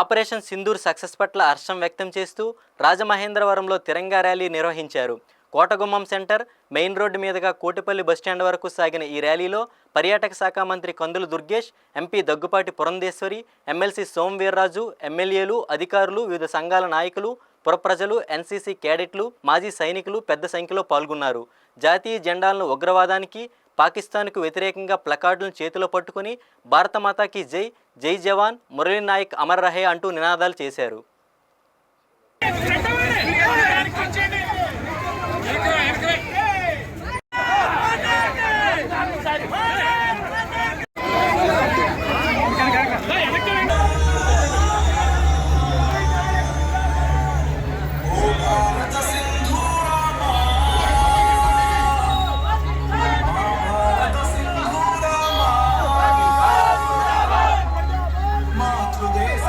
Operation Sindoor success పట్ల హర్షం వ్యక్తం చేస్తూ రాజమహేంద్రవరంలో తిరంగా ర్యాలీ నిర్వహించారు. కోటగుమ్మం సెంటర్, మెయిన్ రోడ్డు మీదుగా కోటిపల్లి బస్టాండ్ వరకు సాగిన ఈ ర్యాలీలో పర్యాటక శాఖ మంత్రి కందుల దుర్గేష్, ఎంపీ దగ్గుపాటి పురంధేశ్వరి, ఎమ్మెల్సీ సోమవీర్రాజు, ఎమ్మెల్యేలు, అధికారులు, వివిధ సంఘాల నాయకులు, పురప్రజలు, ఎన్సీసీ క్యాడెట్లు, మాజీ సైనికులు పెద్ద సంఖ్యలో పాల్గొన్నారు. జాతీయ జెండాలను ఉగ్రవాదానికి, పాకిస్తాన్కు వ్యతిరేకంగా ప్లకార్డులను చేతిలో పట్టుకుని భారత మాతాకి జై, జై జవాన్, మురళీ నాయక్ అమర్ రహే అంటూ నినాదాలు చేశారు. మాతృదేశ